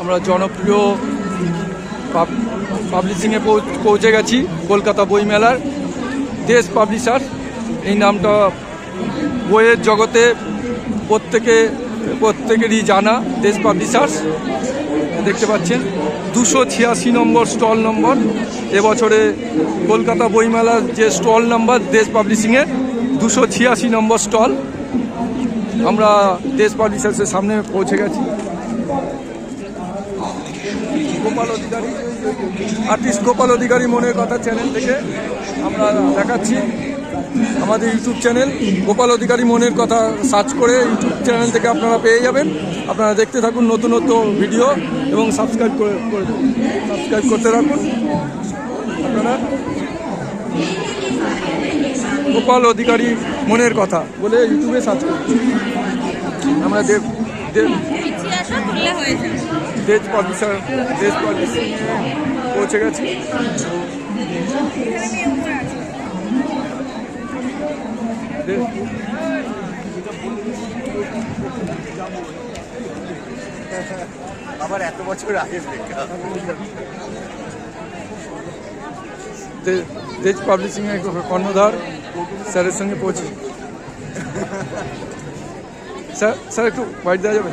আমরা জনপ্রিয় পাবলিশিংয়ে পৌঁছে গেছি। কলকাতা বইমেলার দেশ পাবলিশার, এই নামটা বইয়ের জগতে প্রত্যেকেরই জানা। দেশ পাবলিশার্স দেখতে পাচ্ছেন 286 নম্বর স্টল নম্বর। এবছরে কলকাতা বইমেলার যে স্টল নাম্বার দেশ পাবলিশিংয়ের 286 নম্বর স্টল। আমরা দেশ পাবলিশার্সের সামনে পৌঁছে গেছি। গোপাল অধিকারী, আর্টিস্ট গোপাল অধিকারী মনের কথা চ্যানেল থেকে আমরা দেখাচ্ছি। আমাদের ইউটিউব চ্যানেল গোপাল অধিকারী মনের কথা সার্চ করে ইউটিউব চ্যানেল থেকে আপনারা পেয়ে যাবেন। আপনারা দেখতে থাকুন নতুন ভিডিও এবং সাবস্ক্রাইব করতে রাখুন। আপনারা গোপাল অধিকারী মনের কথা বলে ইউটিউবে সার্চ করুন। আমরা দেশ পাবলিশিং পৌঁছে গেছি। আবার এত বছর আগে দেশ পাবলিশিং এর কর্ণধার স্যারের সঙ্গে পৌঁছে। স্যার একটু বাইট দেওয়া যাবে?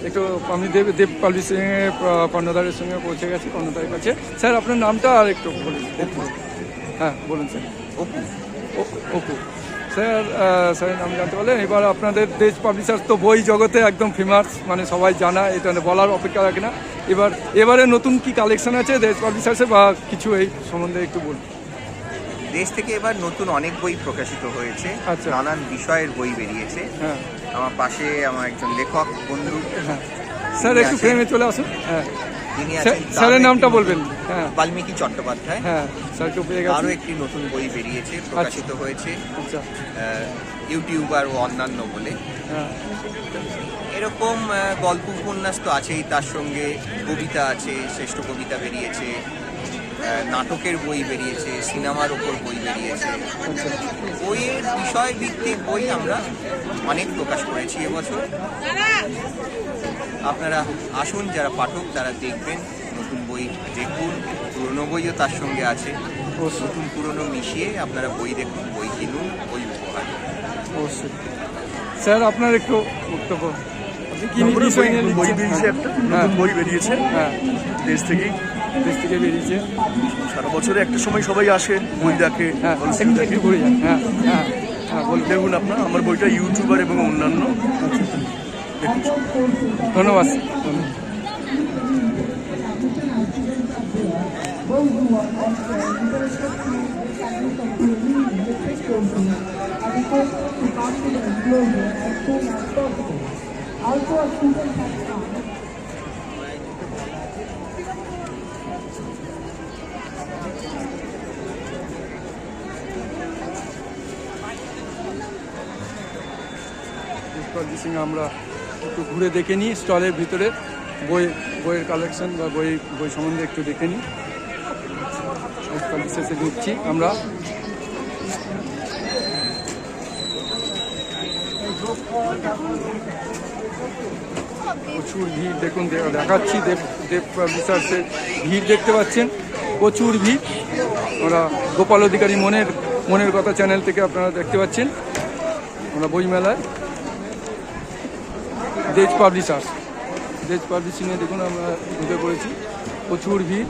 একটু আমি দেব পাবলিশিং এর কর্ণধারের সঙ্গে পৌঁছে গেছি, কর্ণধারের কাছে। স্যার আপনার নামটা আর একটু বলুন। হ্যাঁ বলুন স্যার। অপু স্যারের নাম জানতে পারলেন। এবার আপনাদের দেশ পাবলিশার্স তো বই জগতে একদম ফেমাস, মানে সবাই জানা, এটা বলার অপেক্ষা রাখে না। এবারে নতুন কি কালেকশন আছে দেশ পাবলিশার্সে বা কিছু এই সম্বন্ধে একটু বলুন। দেশ থেকে এবার নতুন অনেক বই প্রকাশিত হয়েছে। আচ্ছা। নানান বিষয়ের বই বেরিয়েছে। হ্যাঁ, আমার পাশে আমার একজন লেখক বন্ধু। হ্যাঁ স্যার একটু ফ্রেমে চলে আসুন। হ্যাঁ তিনি আছেন, স্যারের নামটা বলবেন। হ্যাঁ, বাল্মীকি চট্টোপাধ্যায়। হ্যাঁ স্যার একটু পেয়ে গেছেন। আরও একটি নতুন বই বেরিয়েছে, প্রকাশিত হয়েছে। আচ্ছা, ইউটিউবার ও অন্যান্য বলে। হ্যাঁ এরকম গল্প উপন্যাস তো আছেই, তার সঙ্গে কবিতা আছে, শ্রেষ্ঠ কবিতা বেরিয়েছে, নাটকের বই বেরিয়েছে, সিনেমার ওপর বই বেরিয়েছে। বইয়ের বিষয় ভিত্তিক বই আমরা অনেক প্রকাশ করেছি এবছর। আপনারা আসুন, যারা পাঠক তারা দেখবেন, নতুন বই দেখুন, পুরনো বইও তার সঙ্গে আছে। নতুন পুরনো মিশিয়ে আপনারা বই দেখুন, বই কিনুন, বই উপহার দিন। অবশ্যই। স্যার আপনার একটু বক্তব্য। বই বেরিয়েছে, একটা নতুন বই বেরিয়েছে। হ্যাঁ, দেশ থেকে বেরিয়েছে। সারা বছরে একটা সময় সবাই আসে, বই দেখে, হ্যাঁ দেখে। হ্যাঁ হ্যাঁ হ্যাঁ বলুন। দেখুন আপনার আমার বইটা ইউটিউবার এবং অন্যান্য। ধন্যবাদ। পাবলিশিং আমরা একটু ঘুরে দেখে নিই, স্টলের ভিতরে বইয়ের কালেকশন বা বই সম্বন্ধে একটু দেখে নিই। পাবলিশার্সে ঢুকছি আমরা। প্রচুর ভিড় দেখুন, দেখাচ্ছি দেব পাবলিশার্সের ভিড় দেখতে পাচ্ছেন, প্রচুর ভিড়। আমরা গোপাল অধিকারী মনের কথা চ্যানেল থেকে আপনারা দেখতে পাচ্ছেন। আমরা বইমেলায় দেশ পাবলিশিংয়ে দেখুন আমরা ঢুকে পড়েছি, প্রচুর ভিড়।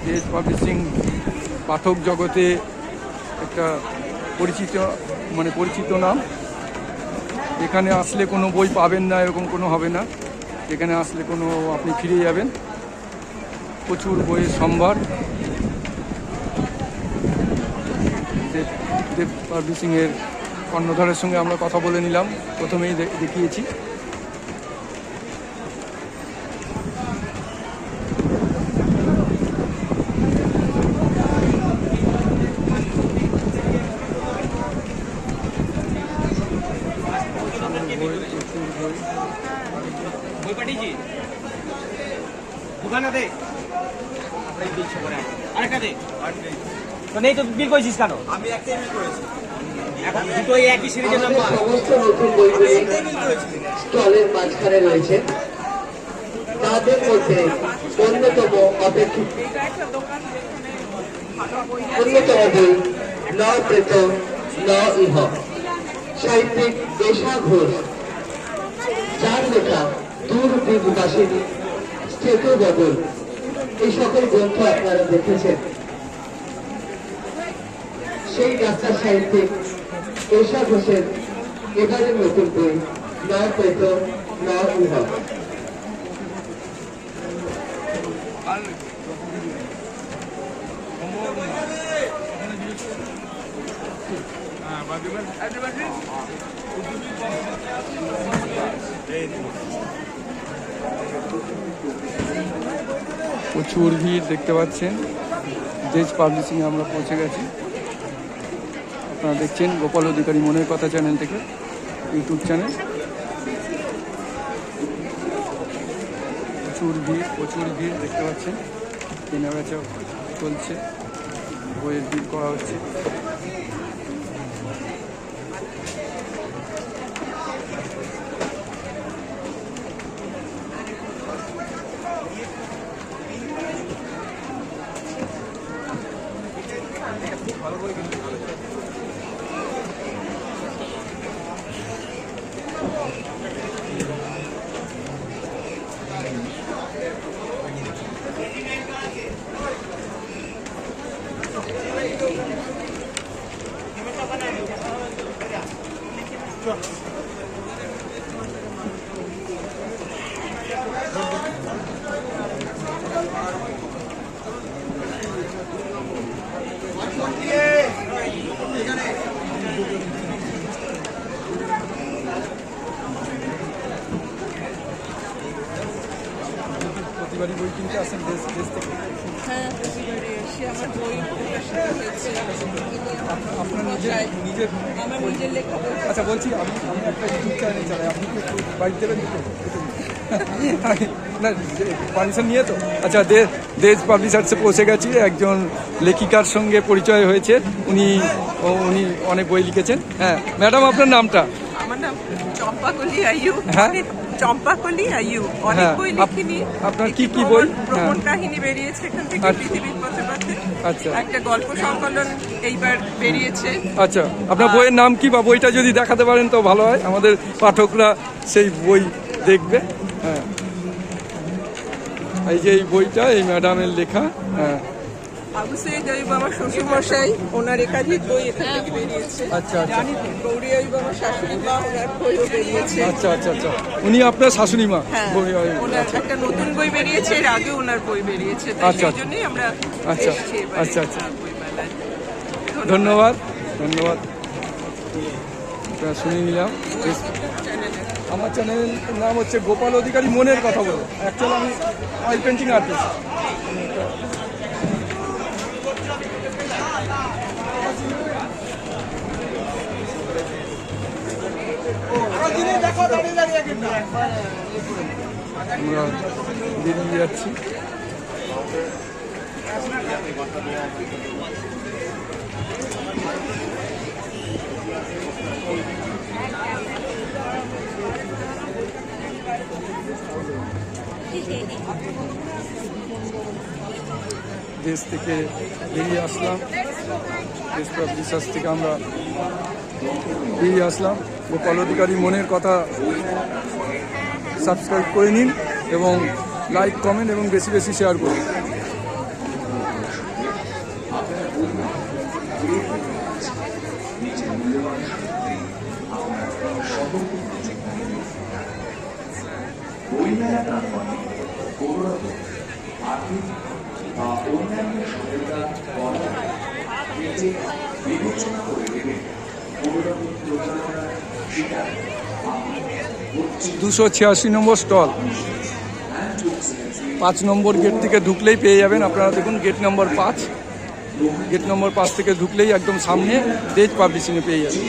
দেশ পাবলিশিং পাঠক জগতে একটা পরিচিত নাম। এখানে আসলে কোনো বই পাবেন না এরকম কোনো হবে না, এখানে আসলে আপনি ফিরে যাবেন। প্রচুর বইয়ের সম্ভার। দেব পাবলিশিংয়ের কর্ণধারের সঙ্গে আমরা কথা বলে নিলাম, প্রথমেই দেখিয়েছি। নেই তো বিল করেছিস কেন? আমি একটাই বিল করেছি। এখন দুটোই একই সিরিজের নাম্বার। স্টলের মাঝখানে রয়েছে তাদের মধ্যে অন্যতম অপেক্ষিত অন্যতম বই ন প্রেত ন ইহ, সাহিত্যিক এশা ঘোষ, যার লেখা দূরদিগবাসিনী, স্থেত বদল, এই সকল গ্রন্থ আপনারা দেখেছেন। সেই ডাক্তার সাহিত্যিক এশা ঘোষের এবারের নতুন বই ন প্রেত ন ইহ। প্রচুর ভিড় দেখতে পাচ্ছেন। দেজ পাবলিশিং আমরা পৌঁছে গেছি। আপনারা দেখছেন গোপাল অধিকারী মনের কথা চ্যানেল থেকে, ইউটিউব চ্যানেল। প্রচুর ভিড় দেখতে পাচ্ছেন। কেনা বেচা চলছে, বইয়ের ভিড় করা হচ্ছে। প্রতিবারই বই কিনতে আসেন দেশ থেকে? হ্যাঁ, প্রতিবারই এসে আমার বই প্রকাশিত হয়েছে। আপনার আমার নিজের লেখা বই। আচ্ছা, বলছি আমি একটা ইউটিউব চ্যানেল চালাই, আপনি কি একটু বাইক দেবেন? না, পারমিশন নিয়ে তো। আচ্ছা, দেজ পাবলিশার্সে পৌঁছে গেছি। একজন লেখিকার সঙ্গে পরিচয় হয়েছে, উনি অনেক বই লিখেছেন। হ্যাঁ ম্যাডাম, আপনার নামটা? আমার নাম চম্পাকলি আয়ু। হ্যাঁ? চম্পাকলি আয়ু। অনেক হ্যাঁ, বই লিখিনি। আপনার কি বই? ভ্রমণ কাহিনী বেরিয়েছে এখান থেকে, আচ্ছা। পৃথিবীর পথে পথে। আচ্ছা একটা গল্প সংকলন এইবার বেরিয়েছে। আচ্ছা, আপনার বইয়ের নাম কি, বা বইটা যদি দেখাতে পারেন তো ভালো হয়, আমাদের পাঠকরা সেই বই দেখবে। হ্যাঁ, এই যে এই বইটা এই ম্যাডামের লেখা। হ্যাঁ, আবু সৈয়দ আইয়ুব আমার শ্বশুরমশাই, ওনার একাধিক বই এখান থেকে বেরিয়েছে। আচ্ছা আচ্ছা গৌরী আইয়ুব আমার শাশুড়ি মা, ওনার বইও বেরিয়েছে। আচ্ছা আচ্ছা আচ্ছা, উনি আপনার শাশুড়ি মা? হ্যাঁ, ওনার একটা নতুন বই বেরিয়েছে, এর আগে ওনার বই বেরিয়েছে, তাই আচ্ছা, সেই জন্যই আমরা আচ্ছা, এসেছি এবারে আচ্ছা, আচ্ছা। বইমেলায়। ধন্যবাদ। শুনে নিলাম। আমার চ্যানেলের নাম হচ্ছে গোপাল অধিকারী মনের কথা বলে। অ্যাকচুয়ালি আমি অয়েল পেন্টিং আর্টিস্ট। আমরা বেরিয়ে যাচ্ছি। দেশ থেকে বেরিয়ে আসলাম, দেশ পাবলিশার্স থেকে আমরা বেরিয়ে আসলাম। গোপাল অধিকারী মনের কথা সাবস্ক্রাইব করে নিন এবং লাইক, কমেন্ট এবং বেশি বেশি শেয়ার করুন। দুশো 86 নম্বর স্টল, 5 নম্বর গেট থেকে ঢুকলেই পেয়ে যাবেন। আপনারা দেখুন, গেট নম্বর 5 থেকে ঢুকলেই একদম সামনে দেজ পাবলিশিংয়ে পেয়ে যাবেন।